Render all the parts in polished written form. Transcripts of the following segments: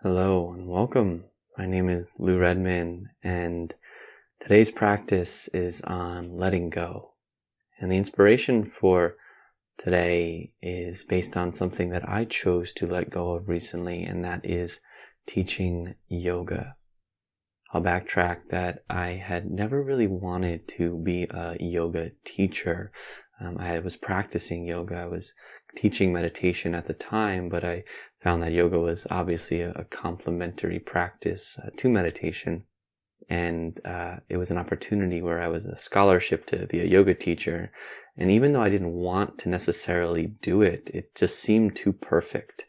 Hello and welcome. My name is Lou Redman, and today's practice is on letting go. And the inspiration for today is based on something that I chose to let go of recently, and that is teaching yoga. I'll backtrack that I had never really wanted to be a yoga teacher. I was practicing yoga. I was teaching meditation at the time, but I found that yoga was obviously a complementary practice to meditation. And it was an opportunity where I was a scholarship to be a yoga teacher. And even though I didn't want to necessarily do it, it just seemed too perfect.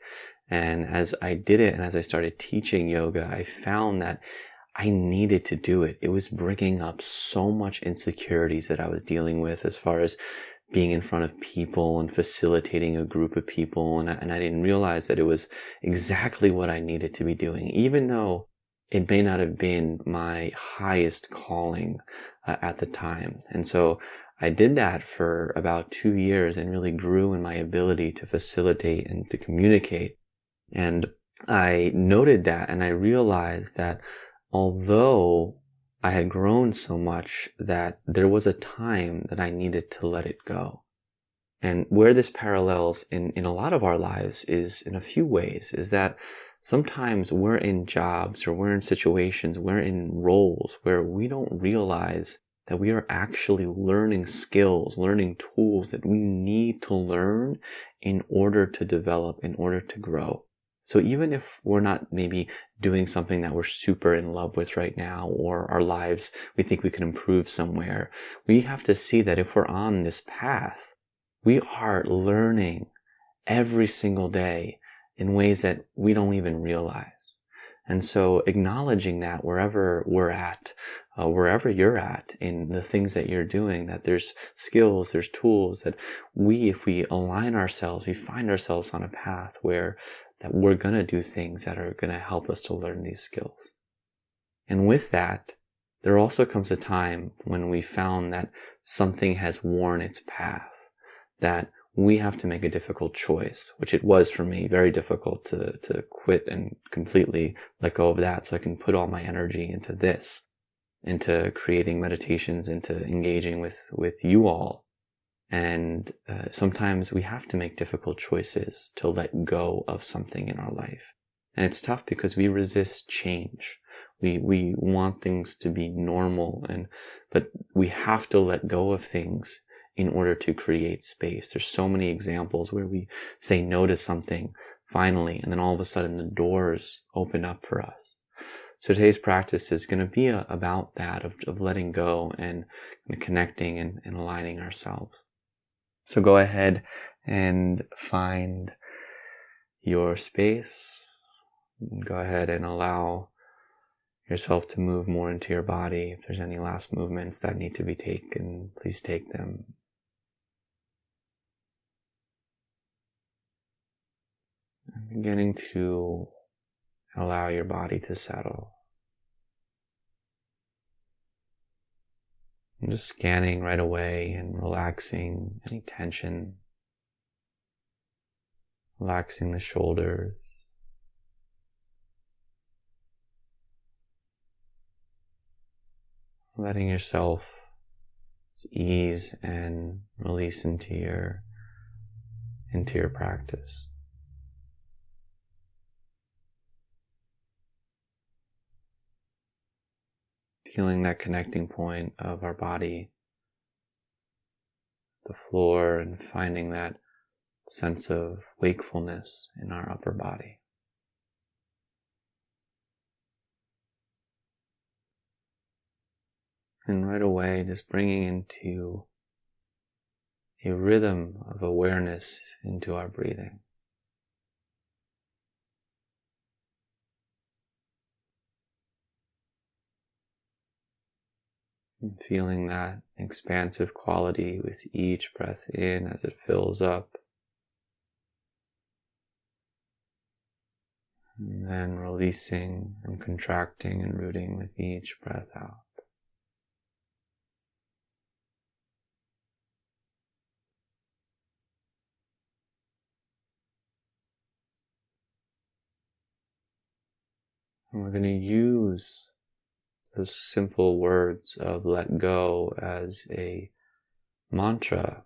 And as I did it and as I started teaching yoga, I found that I needed to do it. It was bringing up so much insecurities that I was dealing with as far as being in front of people and facilitating a group of people. And I didn't realize that it was exactly what I needed to be doing, even though it may not have been my highest calling at the time. And so I did that for about 2 years and really grew in my ability to facilitate and to communicate. And I noted that and I realized that although I had grown so much, that there was a time that I needed to let it go. And where this parallels in a lot of our lives is in a few ways, is that sometimes we're in jobs or we're in situations, we're in roles where we don't realize that we are actually learning skills, learning tools that we need to learn in order to develop, in order to grow. So even if we're not maybe doing something that we're super in love with right now, or our lives, we think we can improve somewhere, we have to see that if we're on this path, we are learning every single day in ways that we don't even realize. And so acknowledging that wherever we're at, wherever you're at in the things that you're doing, that there's skills, there's tools that if we align ourselves, we find ourselves on a path where that we're going to do things that are going to help us to learn these skills. And with that, there also comes a time when we found that something has worn its path, that we have to make a difficult choice, which it was for me, very difficult to quit and completely let go of that so I can put all my energy into this, into creating meditations, into engaging with you all. And sometimes we have to make difficult choices to let go of something in our life. And it's tough because we resist change. We want things to be normal, but we have to let go of things in order to create space. There's so many examples where we say no to something finally, and then all of a sudden the doors open up for us. So today's practice is going to be about that, of letting go and connecting and aligning ourselves. So go ahead and find your space. Go ahead and allow yourself to move more into your body. If there's any last movements that need to be taken, please take them. And beginning to allow your body to settle. And just scanning right away and relaxing any tension. Relaxing the shoulders. Letting yourself ease and release into your practice. Feeling that connecting point of our body, the floor, and finding that sense of wakefulness in our upper body. And right away, just bringing into a rhythm of awareness into our breathing. And feeling that expansive quality with each breath in as it fills up. And then releasing and contracting and rooting with each breath out. And we're going to use the simple words of let go as a mantra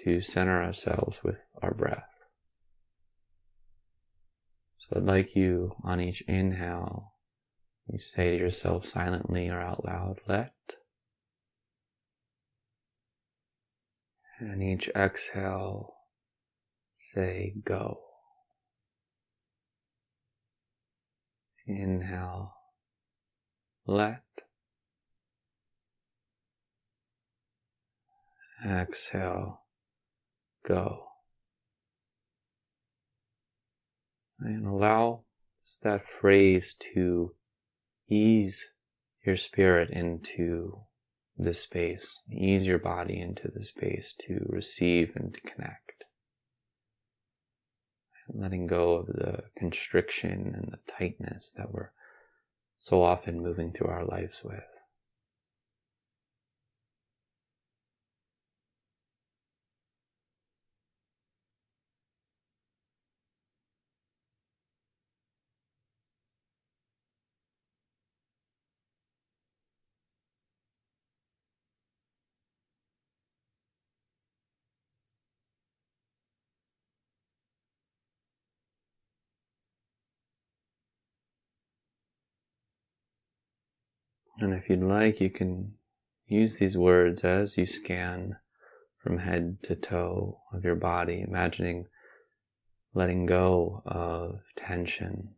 to center ourselves with our breath. So I'd like you, on each inhale, you say to yourself silently or out loud, let. And each exhale, say go. Inhale, let. Exhale, go. And allow that phrase to ease your spirit into this space. Ease your body into the space to receive and to connect. And letting go of the constriction and the tightness that we're so often moving through our lives with. And if you'd like, you can use these words as you scan from head to toe of your body, imagining letting go of tension,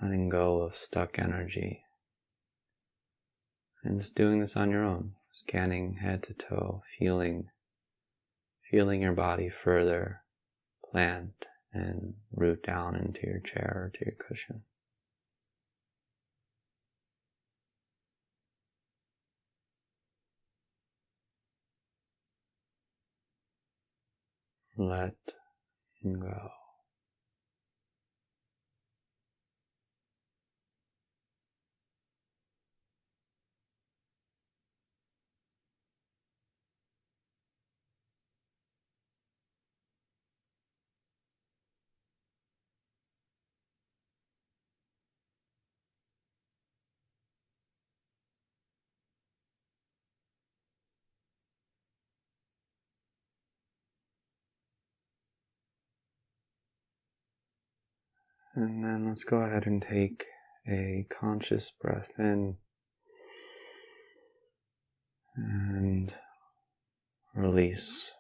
letting go of stuck energy, and just doing this on your own, scanning head to toe, feeling your body further plant and root down into your chair or to your cushion. Let go. And then let's go ahead and take a conscious breath in and release.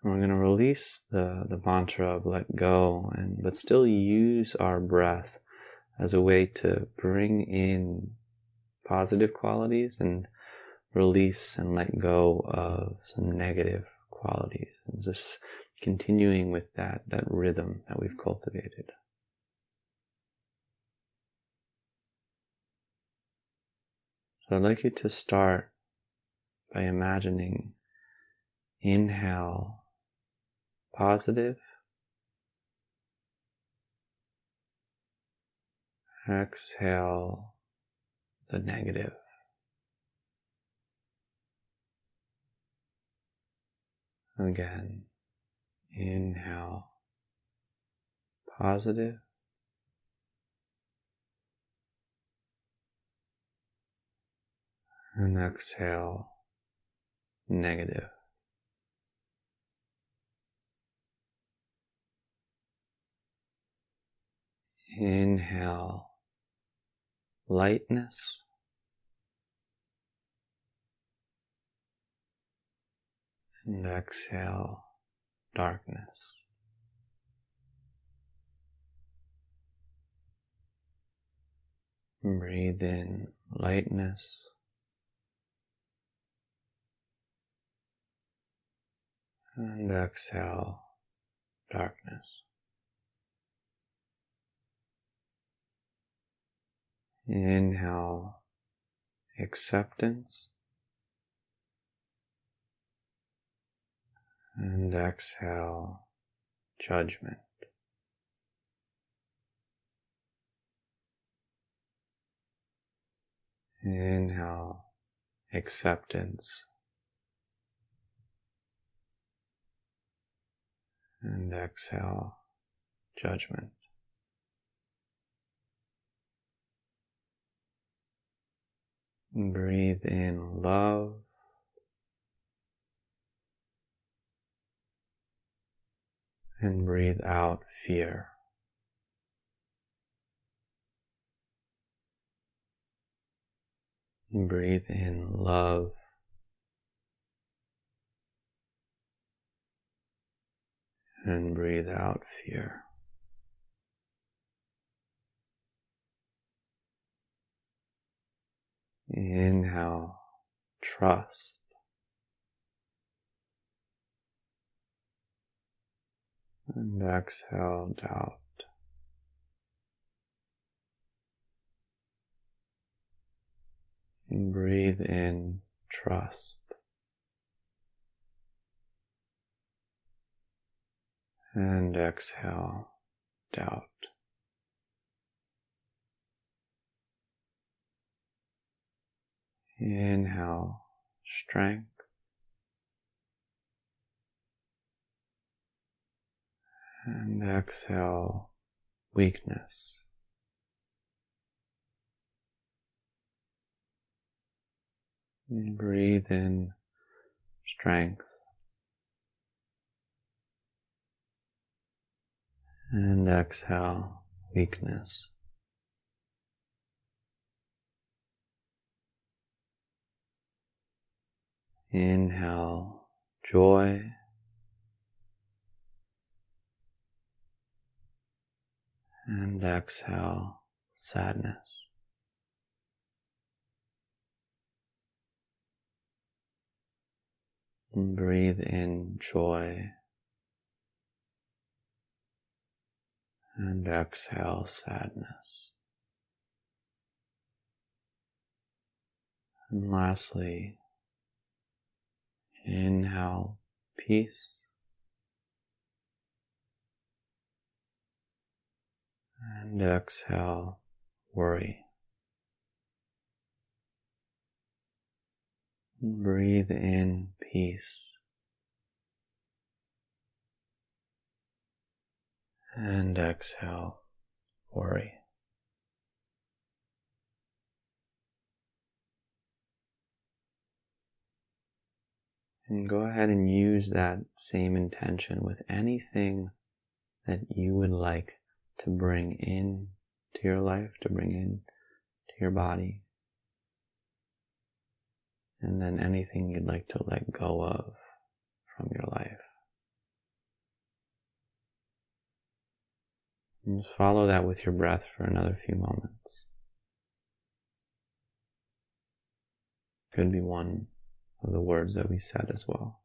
And we're going to release the mantra of let go, but still use our breath as a way to bring in positive qualities and release and let go of some negative qualities. And just continuing with that rhythm that we've cultivated. So I'd like you to start by imagining inhale positive, exhale the negative. Again, inhale positive, and exhale negative. Inhale lightness, and exhale darkness. Breathe in lightness, and exhale darkness. Inhale acceptance, and exhale judgment. Inhale acceptance, and and exhale judgment. And breathe in love. And breathe out fear. And breathe in love. And breathe out fear. Inhale, trust. And exhale, doubt. And breathe in trust. And exhale, doubt. Inhale, strength. And exhale, weakness. And breathe in strength. And exhale, weakness. Inhale, joy. And exhale, sadness. And breathe in joy. And exhale, sadness. And lastly, inhale, peace. And exhale, worry. And breathe in peace. And exhale, worry. And go ahead and use that same intention with anything that you would like to bring in to your life, to bring in to your body. And then anything you'd like to let go of from your life. And just follow that with your breath for another few moments. Could be one of the words that we said as well.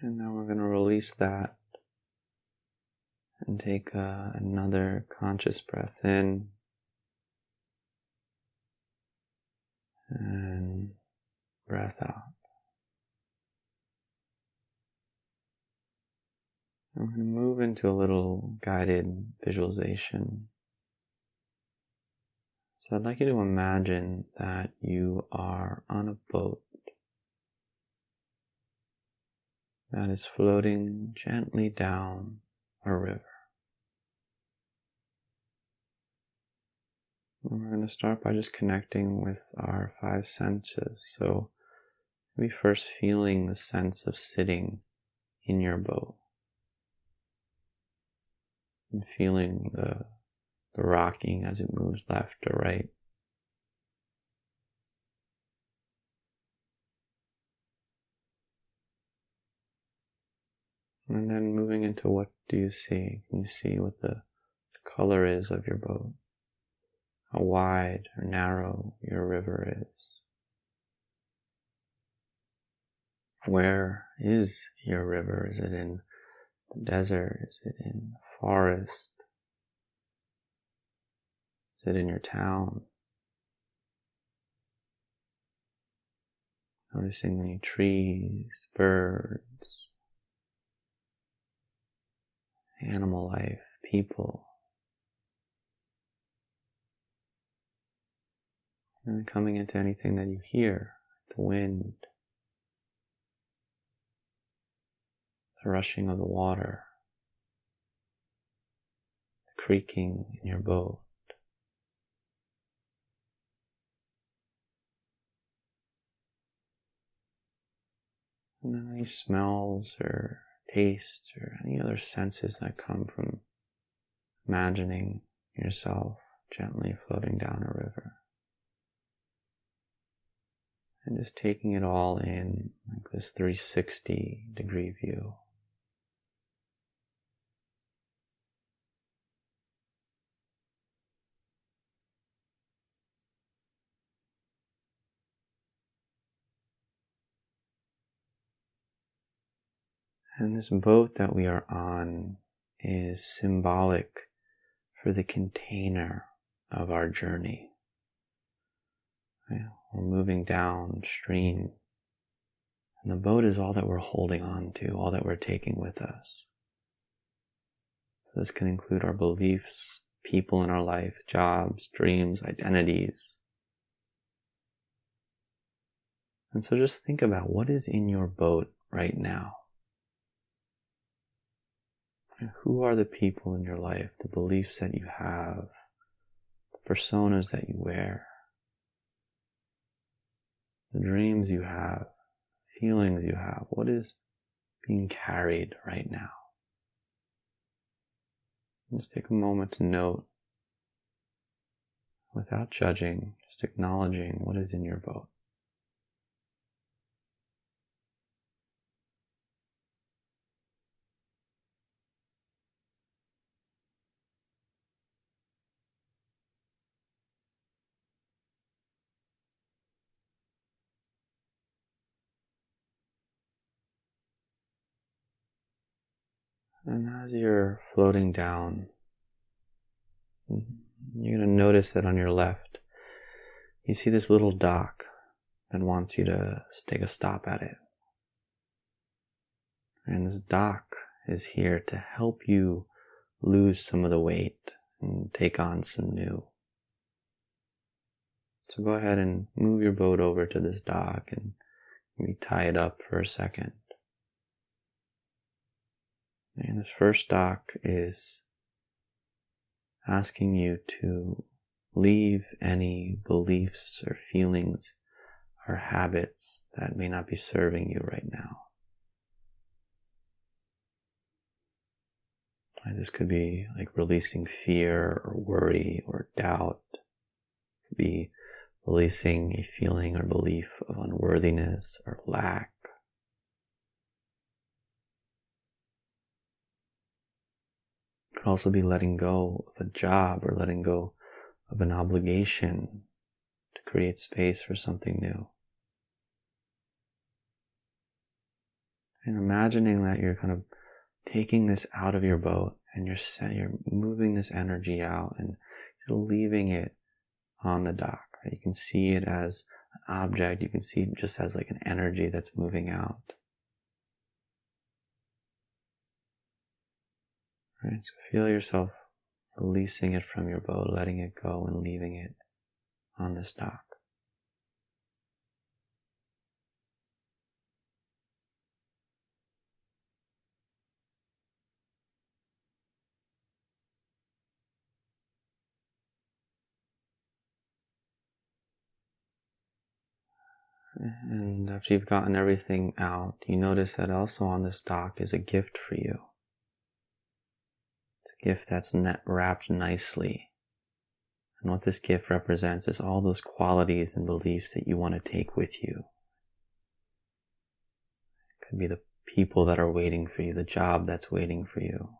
And now we're going to release that and take another conscious breath in and breath out. And we're going to move into a little guided visualization. So I'd like you to imagine that you are on a boat that is floating gently down a river. And we're going to start by just connecting with our five senses. So maybe first feeling the sense of sitting in your boat and feeling the rocking as it moves left or right. And then moving into what do you see? Can you see what the color is of your boat? How wide or narrow your river is? Where is your river? Is it in the desert? Is it in the forest? Is it in your town? Noticing any trees, birds, animal life, people. And then coming into anything that you hear, the wind, the rushing of the water, the creaking in your boat. And then any smells or tastes or any other senses that come from imagining yourself gently floating down a river. And just taking it all in, like this 360-degree view. And this boat that we are on is symbolic for the container of our journey. We're moving downstream, and the boat is all that we're holding on to, all that we're taking with us. So this can include our beliefs, people in our life, jobs, dreams, identities. And so just think about what is in your boat right now. Who are the people in your life, the beliefs that you have, the personas that you wear, the dreams you have, feelings you have? What is being carried right now? Just take a moment to note, without judging, just acknowledging what is in your boat. And as you're floating down, you're going to notice that on your left, you see this little dock that wants you to take a stop at it. And this dock is here to help you lose some of the weight and take on some new. So go ahead and move your boat over to this dock and maybe tie it up for a second. And this first dock is asking you to leave any beliefs or feelings or habits that may not be serving you right now. This could be like releasing fear or worry or doubt. It could be releasing a feeling or belief of unworthiness or lack. It could also be letting go of a job or letting go of an obligation to create space for something new. And imagining that you're kind of taking this out of your boat and you're moving this energy out and you're leaving it on the dock. Right? You can see it as an object. You can see it just as like an energy that's moving out. Right? So feel yourself releasing it from your boat, letting it go and leaving it on this dock. And after you've gotten everything out, you notice that also on this dock is a gift for you. It's a gift that's wrapped nicely. And what this gift represents is all those qualities and beliefs that you want to take with you. It could be the people that are waiting for you, the job that's waiting for you,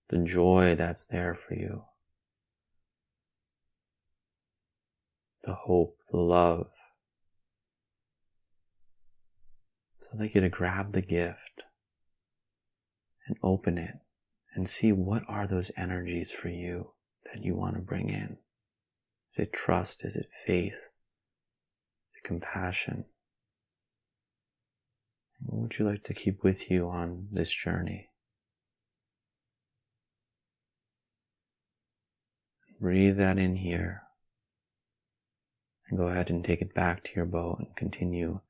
the joy that's there for you, the hope, the love. So I'd like you to grab the gift and open it and see what are those energies for you that you want to bring in. Is it trust? Is it faith? Is it compassion? What would you like to keep with you on this journey? Breathe that in here. And go ahead and take it back to your boat and continue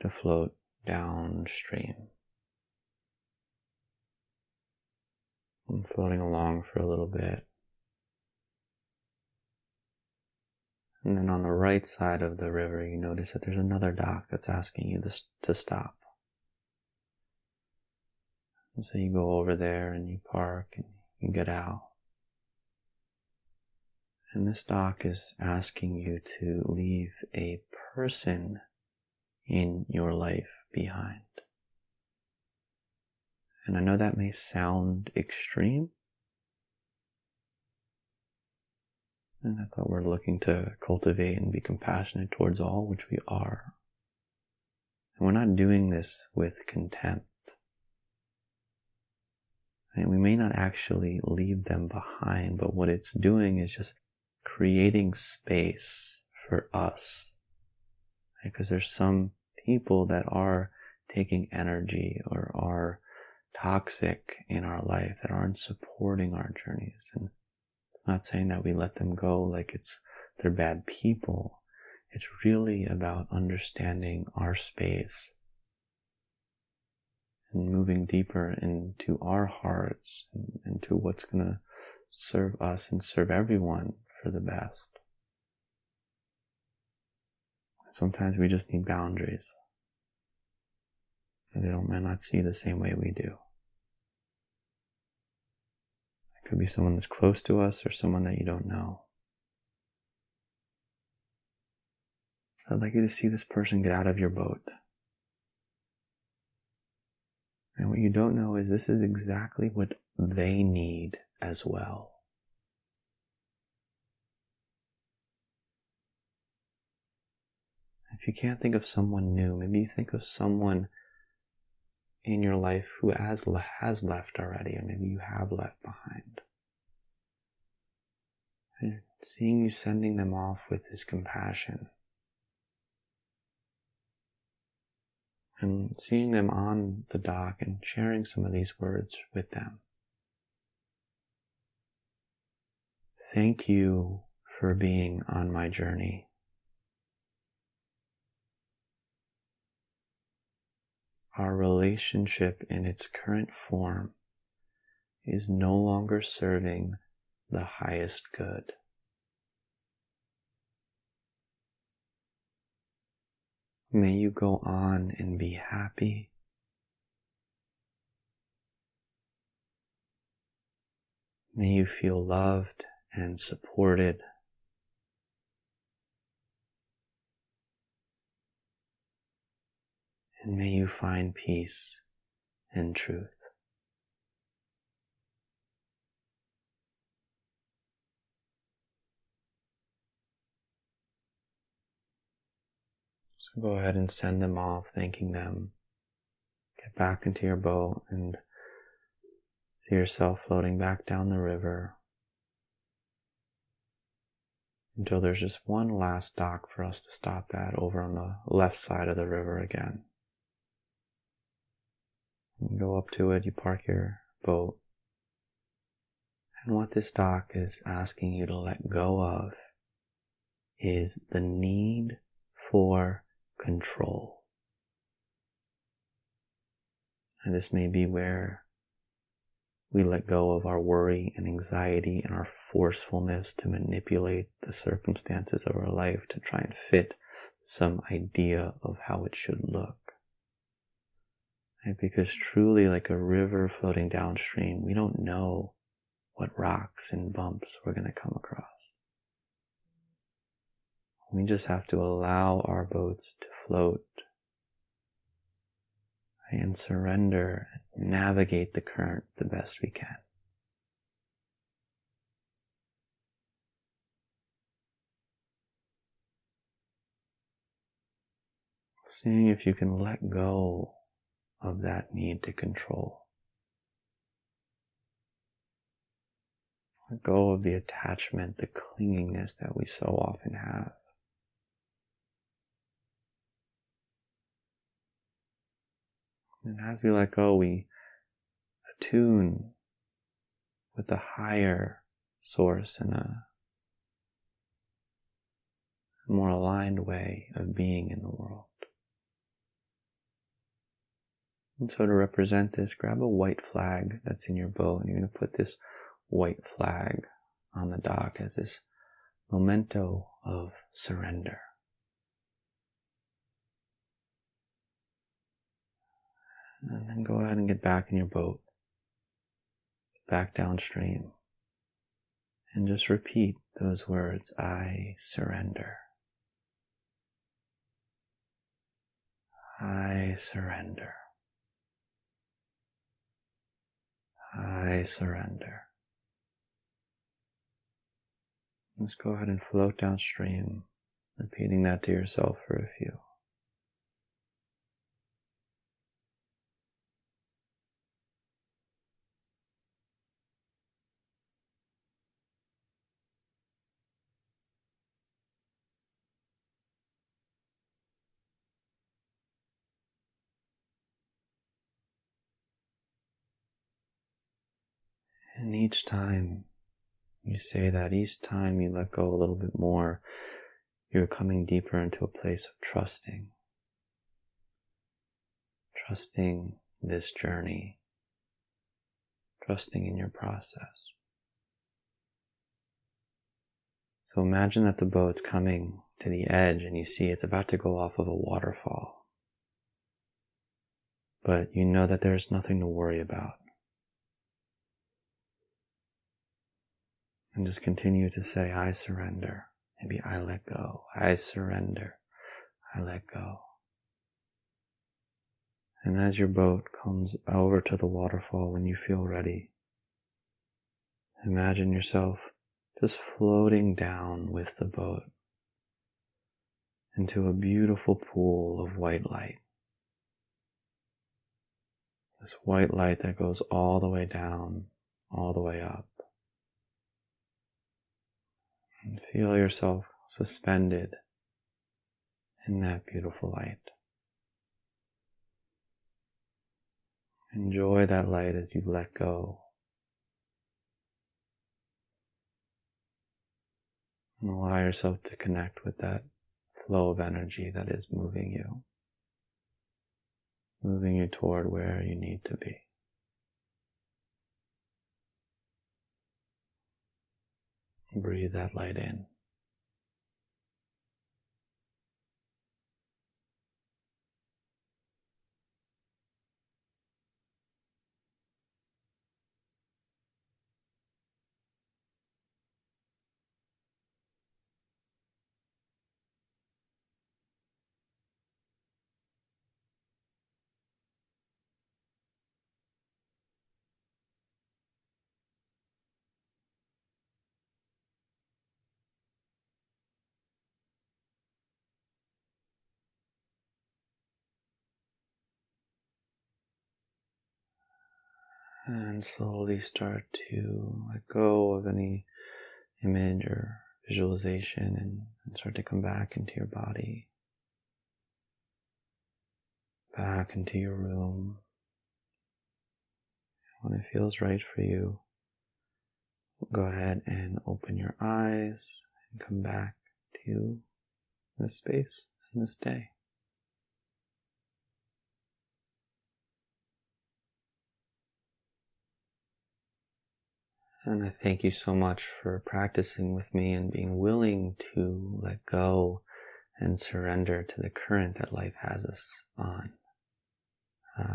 to float downstream. I'm floating along for a little bit. And then on the right side of the river, you notice that there's another dock that's asking you to stop. And so you go over there and you park and you get out. And this dock is asking you to leave a person in your life behind. And I know that may sound extreme. And I thought we're looking to cultivate and be compassionate towards all, which we are. And we're not doing this with contempt. And we may not actually leave them behind, but what it's doing is just creating space for us. Because there's some people that are taking energy or are toxic in our life that aren't supporting our journeys. And it's not saying that we let them go like they're bad people. It's really about understanding our space and moving deeper into our hearts and into what's going to serve us and serve everyone for the best. Sometimes we just need boundaries. They might not see the same way we do. It could be someone that's close to us or someone that you don't know. I'd like you to see this person get out of your boat. And what you don't know is this is exactly what they need as well. If you can't think of someone new, maybe you think of someone in your life who has left already, or maybe you have left behind. And seeing you sending them off with this compassion, and seeing them on the dock and sharing some of these words with them. Thank you for being on my journey. Our relationship in its current form is no longer serving the highest good. May you go on and be happy. May you feel loved and supported. And may you find peace and truth. So go ahead and send them off, thanking them. Get back into your boat and see yourself floating back down the river until there's just one last dock for us to stop at over on the left side of the river again. You go up to it, you park your boat. And what this dock is asking you to let go of is the need for control. And this may be where we let go of our worry and anxiety and our forcefulness to manipulate the circumstances of our life to try and fit some idea of how it should look. Right? Because truly, like a river floating downstream, we don't know what rocks and bumps we're going to come across. We just have to allow our boats to float and surrender, navigate the current the best we can. Seeing if you can let go of that need to control. Let go of the attachment, the clinginess that we so often have. And as we let go, we attune with a higher source and a more aligned way of being in the world. And so to represent this, grab a white flag that's in your boat, and you're going to put this white flag on the dock as this memento of surrender. And then go ahead and get back in your boat, back downstream, and just repeat those words, I surrender. I surrender. I surrender. Just go ahead and float downstream, repeating that to yourself for a few. And each time you say that, each time you let go a little bit more, you're coming deeper into a place of trusting. Trusting this journey. Trusting in your process. So imagine that the boat's coming to the edge and you see it's about to go off of a waterfall. But you know that there's nothing to worry about. And just continue to say, I surrender. Maybe I let go. I surrender. I let go. And as your boat comes over to the waterfall, when you feel ready, imagine yourself just floating down with the boat into a beautiful pool of white light. This white light that goes all the way down, all the way up. And feel yourself suspended in that beautiful light. Enjoy that light as you let go. And allow yourself to connect with that flow of energy that is moving you toward where you need to be. Breathe that light in. And slowly start to let go of any image or visualization and start to come back into your body, back into your room. When it feels right for you, go ahead and open your eyes and come back to this space and this day. And I thank you so much for practicing with me and being willing to let go and surrender to the current that life has us on.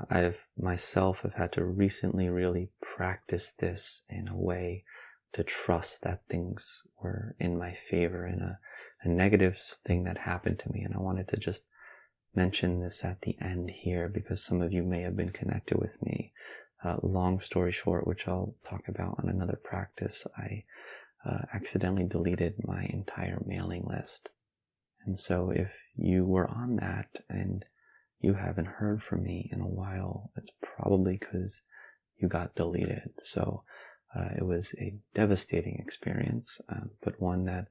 I've myself have had to recently really practice this in a way to trust that things were in my favor in a negative thing that happened to me. And I wanted to just mention this at the end here because some of you may have been connected with me. Long story short, which I'll talk about on another practice, I accidentally deleted my entire mailing list. And so if you were on that and you haven't heard from me in a while, it's probably because you got deleted. So it was a devastating experience, but one that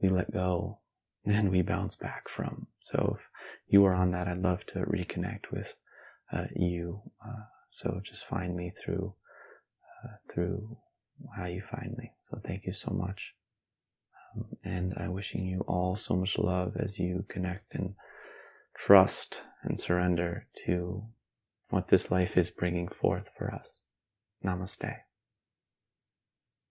we let go and we bounce back from. So if you were on that, I'd love to reconnect with you. So just find me through how you find me. So thank you so much. And I'm wishing you all so much love as you connect and trust and surrender to what this life is bringing forth for us. Namaste.